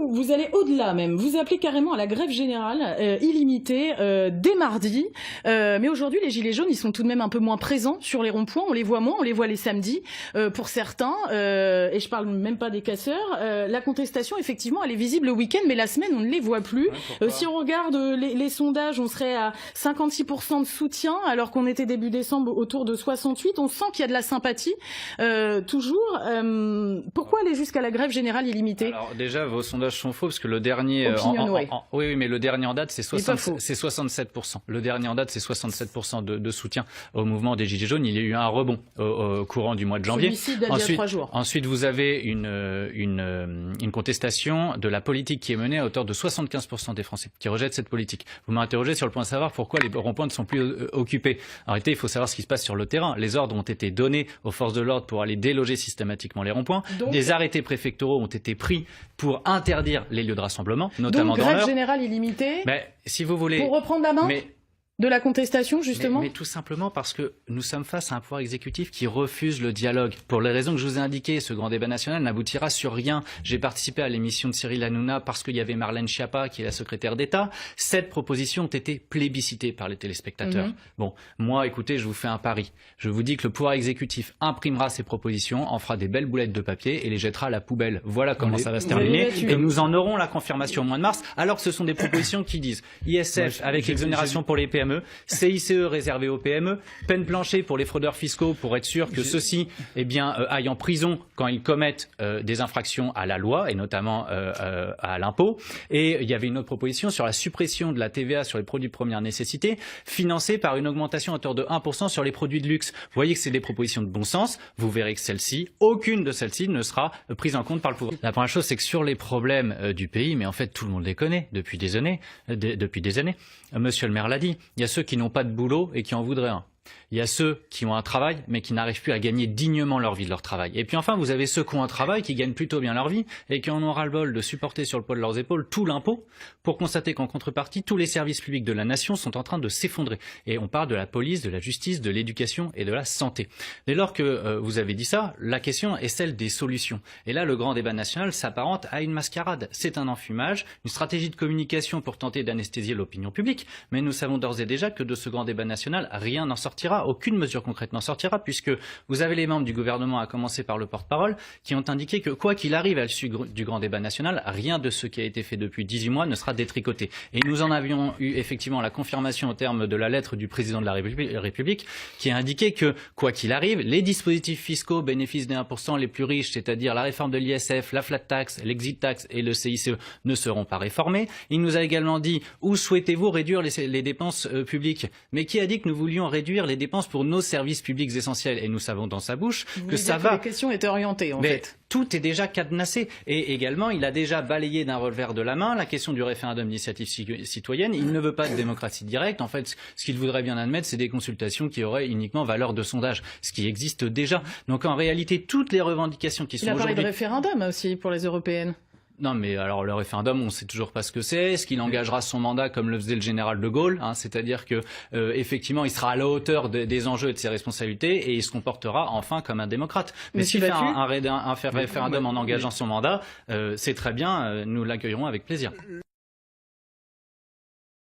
Vous allez au-delà même, vous appelez carrément à la grève générale illimitée dès mardi. Mais aujourd'hui, les Gilets jaunes, ils sont tout de même un peu moins présents sur les ronds-points. On les voit moins, on les voit les samedis pour certains. Et je parle même pas des casseurs. La contestation, effectivement, elle est visible le week-end, mais la semaine, on ne les voit plus. Si on regarde les sondages, on serait à 56% de soutien, alors qu'on était début décembre autour de 68%. On sent qu'il y a de la sympathie, toujours. Pourquoi aller jusqu'à la grève générale illimitée? Alors déjà, vos sondages sont faux, parce que le dernier... oui, mais le dernier en date, c'est 67%. Le dernier en date, c'est 67% de soutien au mouvement des Gilets jaunes. Il y a eu un rebond au courant du mois de janvier. Ensuite, vous avez une contestation de la politique qui est menée à hauteur de 75% des Français qui rejettent cette politique. Vous m'interrogez sur le point de savoir pourquoi les ronds-points ne sont plus occupés. En réalité, il faut savoir ce qui se passe sur le terrain. Les ordres ont été donnés aux forces de l'ordre pour aller déloger systématiquement les ronds-points. Des arrêtés préfectoraux ont été pris pour interdire les lieux de rassemblement, notamment dans l'heure. Grève générale illimitée. Si vous voulez. Pour reprendre la main. De la contestation, justement. Mais tout simplement parce que nous sommes face à un pouvoir exécutif qui refuse le dialogue. Pour les raisons que je vous ai indiquées, ce grand débat national n'aboutira sur rien. J'ai participé à l'émission de Cyril Hanouna parce qu'il y avait Marlène Schiappa, qui est la secrétaire d'État. 7 propositions ont été plébiscitées par les téléspectateurs. Bon, moi, écoutez, je vous fais un pari. Je vous dis que le pouvoir exécutif imprimera ces propositions, en fera des belles boulettes de papier et les jettera à la poubelle. Voilà comment ça va se terminer. Et nous en aurons la confirmation au mois de mars, alors que ce sont des propositions qui disent ISF avec exonération pour les PME, CICE réservé aux PME, peine plancher pour les fraudeurs fiscaux pour être sûr que ceux-ci aillent en prison quand ils commettent des infractions à la loi et notamment à l'impôt. Et il y avait une autre proposition sur la suppression de la TVA sur les produits de première nécessité, financée par une augmentation à hauteur de 1% sur les produits de luxe. Vous voyez que c'est des propositions de bon sens. Vous verrez que aucune de celles-ci ne sera prise en compte par le pouvoir. La première chose, c'est que sur les problèmes du pays, mais en fait tout le monde les connaît depuis des années, Monsieur le maire l'a dit, il y a ceux qui n'ont pas de boulot et qui en voudraient un. Il y a ceux qui ont un travail, mais qui n'arrivent plus à gagner dignement leur vie de leur travail. Et puis enfin, vous avez ceux qui ont un travail, qui gagnent plutôt bien leur vie, et qui en ont ras-le-bol de supporter sur le poids de leurs épaules tout l'impôt, pour constater qu'en contrepartie, tous les services publics de la nation sont en train de s'effondrer. Et on parle de la police, de la justice, de l'éducation et de la santé. Dès lors que vous avez dit ça, la question est celle des solutions. Et là, le grand débat national s'apparente à une mascarade. C'est un enfumage, une stratégie de communication pour tenter d'anesthésier l'opinion publique, mais nous savons d'ores et déjà que de ce grand débat national, rien n'en sortira. Aucune mesure concrète n'en sortira, puisque vous avez les membres du gouvernement, à commencer par le porte-parole, qui ont indiqué que quoi qu'il arrive à l'issue du grand débat national, rien de ce qui a été fait depuis 18 mois ne sera détricoté. Et nous en avions eu effectivement la confirmation au terme de la lettre du président de la République, qui a indiqué que quoi qu'il arrive, les dispositifs fiscaux bénéfices des 1% les plus riches, c'est-à-dire la réforme de l'ISF, la flat tax, l'exit tax et le CICE, ne seront pas réformés. Il nous a également dit où souhaitez-vous réduire les dépenses publiques. Mais qui a dit que nous voulions réduire les dépenses pour nos services publics essentiels? Et nous savons dans sa bouche que ça va. La question était orientée, en fait. Tout est déjà cadenassé. Et également, il a déjà balayé d'un revers de la main la question du référendum d'initiative citoyenne. Il ne veut pas de démocratie directe. En fait, ce qu'il voudrait bien admettre, c'est des consultations qui auraient uniquement valeur de sondage, ce qui existe déjà. Donc en réalité, toutes les revendications qui sont aujourd'hui... Il a parlé de référendum aussi pour les européennes. Non, mais alors le référendum, on ne sait toujours pas ce que c'est. Est-ce qu'il engagera son mandat comme le faisait le général de Gaulle, c'est-à-dire que effectivement, il sera à la hauteur des enjeux et de ses responsabilités et il se comportera enfin comme un démocrate. Mais s'il fait un référendum en engageant son mandat, c'est très bien, nous l'accueillerons avec plaisir.